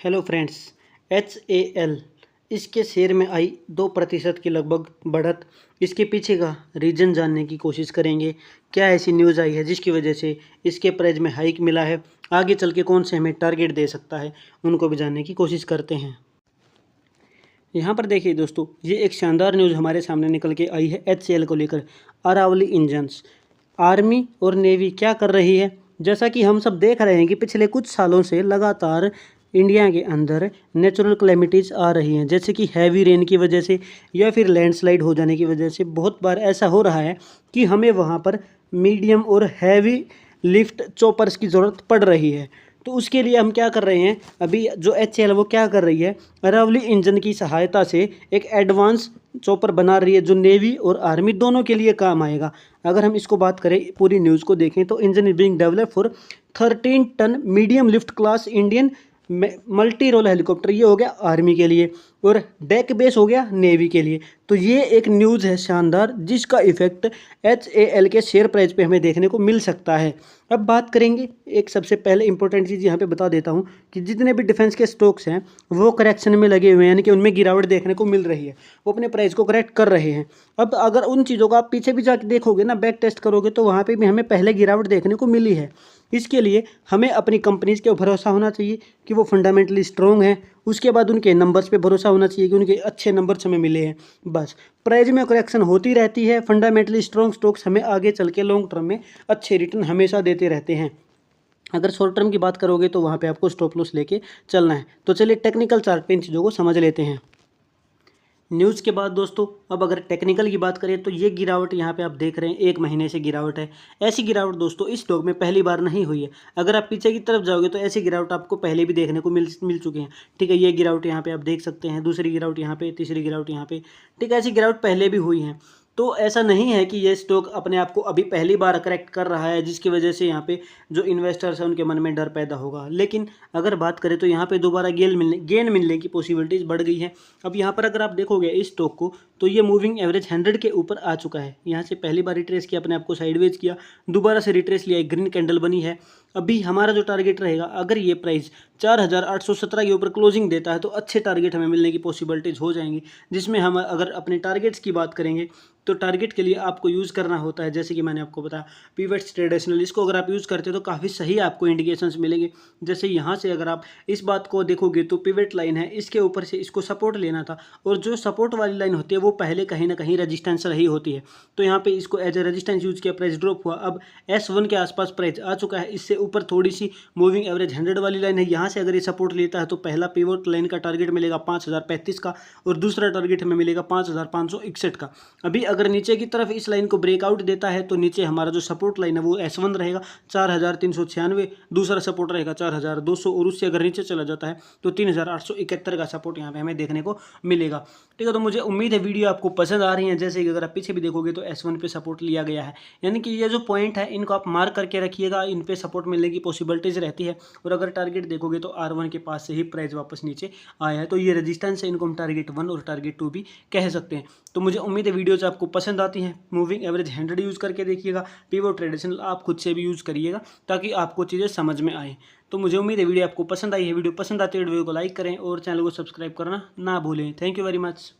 Hello friends. HAL इसके share में आई 2% की लगभग बढ़त। इसके पीछे का रीज़न जानने की कोशिश करेंगे। क्या ऐसी न्यूज़ आई है जिसकी वजह से इसके प्राइस में हाइक मिला है, आगे चल के कौन से हमें टारगेट दे सकता है, उनको भी जानने की कोशिश करते हैं। यहाँ पर देखिए दोस्तों, ये एक शानदार न्यूज़ हमारे सामने निकल के आई है HAL को लेकर। अरावली इंजन्स, आर्मी और नेवी क्या कर रही है। जैसा कि हम सब देख रहे हैं कि पिछले कुछ सालों से लगातार इंडिया के अंदर नेचुरल क्लैमिटीज़ आ रही हैं, जैसे कि हैवी रेन की वजह से या फिर लैंडस्लाइड हो जाने की वजह से बहुत बार ऐसा हो रहा है कि हमें वहाँ पर मीडियम और हैवी लिफ्ट चॉपर्स की ज़रूरत पड़ रही है। तो उसके लिए हम क्या कर रहे हैं, अभी जो HAL वो क्या कर रही है, अरावली इंजन की सहायता से एक एडवांस चॉपर बना रही है जो नेवी और आर्मी दोनों के लिए काम आएगा। अगर हम इसको बात करें, पूरी न्यूज़ को देखें तो engine is being develop for 13 tonne medium lift class Indian multi role helicopter, ये हो गया आर्मी के लिए, और डेक बेस हो गया नेवी के लिए। तो ये एक न्यूज़ है शानदार, जिसका इफेक्ट HAL के शेयर प्राइस पे हमें देखने को मिल सकता है। अब बात करेंगे, एक सबसे पहले इंपॉर्टेंट चीज़ यहाँ पे बता देता हूँ कि जितने भी डिफेंस के स्टॉक्स हैं वो करेक्शन में लगे हुए हैं, यानी कि उनमें गिरावट देखने को मिल रही है, वो अपने प्राइस को करेक्ट कर रहे हैं। अब अगर उन चीज़ों को आप पीछे भी जाके देखोगे ना, बैक टेस्ट करोगे, तो वहाँ पे भी हमें पहले गिरावट देखने को मिली है। इसके लिए हमें अपनी कंपनीज़ के ऊपर भरोसा होना चाहिए कि वो फंडामेंटली स्ट्रॉन्ग है। उसके बाद उनके नंबर्स पे भरोसा होना चाहिए कि उनके अच्छे नंबर्स हमें मिले हैं। बस प्राइस में करेक्शन होती रहती है, फंडामेंटली स्ट्रॉन्ग स्टॉक्स हमें आगे चल के लॉन्ग टर्म में अच्छे रिटर्न हमेशा देते रहते हैं। अगर शॉर्ट टर्म की बात करोगे तो वहाँ पे आपको स्टॉप लॉस लेके चलना है। तो चलिए टेक्निकल चार्ट पे इन चीज़ों को समझ लेते हैं। न्यूज़ के बाद दोस्तों, अब अगर टेक्निकल की बात करें तो ये गिरावट यहाँ पे आप देख रहे हैं, 1 महीने से गिरावट है। ऐसी गिरावट दोस्तों इस स्टॉक में पहली बार नहीं हुई है। अगर आप पीछे की तरफ जाओगे तो ऐसी गिरावट आपको पहले भी देखने को मिल चुकी हैं। ठीक है, ये गिरावट यहाँ पे आप देख सकते हैं, दूसरी गिरावट यहाँ पे, तीसरी गिरावट यहाँ पे। ठीक है, ऐसी गिरावट पहले भी हुई है। तो ऐसा नहीं है कि ये स्टॉक अपने आप को अभी पहली बार करेक्ट कर रहा है, जिसकी वजह से यहाँ पे जो इन्वेस्टर्स हैं उनके मन में डर पैदा होगा। लेकिन अगर बात करें तो यहाँ पे दोबारा गेन मिलने की पॉसिबिलिटीज़ बढ़ गई है। अब यहाँ पर अगर आप देखोगे इस स्टॉक को, तो ये मूविंग एवरेज 100 के ऊपर आ चुका है। यहाँ से पहली बार रिट्रेस किया, अपने आप को साइडवेज किया, दोबारा से रिट्रेस लिया, एक ग्रीन कैंडल बनी है। अभी हमारा जो टारगेट रहेगा, अगर ये प्राइस 4817 के ऊपर क्लोजिंग देता है तो अच्छे टारगेट हमें मिलने की पॉसिबिलिटीज़ हो जाएंगी। जिसमें हम अगर अपने टारगेट्स की बात करेंगे तो टारगेट के लिए आपको यूज़ करना होता है, जैसे कि मैंने आपको बताया, पिवट्स ट्रेडिशनल, इसको अगर आप यूज़ करते हो तो काफ़ी सही आपको इंडिकेशंस मिलेंगे। जैसे यहाँ से अगर आप इस बात को देखोगे तो पिवट लाइन है, इसके ऊपर से इसको सपोर्ट लेना था, और जो सपोर्ट वाली लाइन होती है वो पहले कहीं ना कहीं रजिस्टेंस रही होती है। तो यहाँ पे इसको एज ए रजिस्टेंस यूज़ किया, प्राइस ड्रॉप हुआ, अब S1 के आसपास प्राइस आ चुका है। इससे ऊपर थोड़ी सी मूविंग एवरेज 100 वाली लाइन है, यहाँ से अगर ये सपोर्ट लेता है तो पहला पिवट लाइन का टारगेट मिलेगा 5035 का, और दूसरा टारगेट हमें मिलेगा 5561 का। अभी अगर नीचे की तरफ इस लाइन को ब्रेकआउट देता है तो नीचे हमारा जो सपोर्ट लाइन है वो S1 रहेगा 4396, दूसरा सपोर्ट रहेगा 4200, और उससे अगर नीचे चला जाता है तो 3871 का सपोर्ट यहाँ पे हमें देखने को मिलेगा। ठीक है, तो मुझे उम्मीद है वीडियो आपको पसंद आ रही है। जैसे कि अगर आप पीछे भी देखोगे तो S1 पे सपोर्ट लिया गया है, यानी कि ये जो पॉइंट है इनको आप मार्क करके रखिएगा, इन पे सपोर्ट मिलने की पॉसिबिलिटीज रहती है। और अगर टारगेट देखोगे तो R1 के पास से ही प्राइस वापस नीचे आया है, तो ये रेजिस्टेंस है, इनको हम टारगेट 1 और टारगेट 2 भी कह सकते हैं। तो मुझे उम्मीद है वीडियोज आपको पसंद आती हैं। मूविंग एवरेज 100 यूज़ करके देखिएगा, पिवट ट्रेडिशनल आप खुद से भी यूज़ करिएगा ताकि आपको चीज़ें समझ में आए। तो मुझे उम्मीद है वीडियो आपको पसंद आई है। वीडियो पसंद आती है वीडियो को लाइक करें और चैनल को सब्सक्राइब करना ना भूलें। Thank you very much.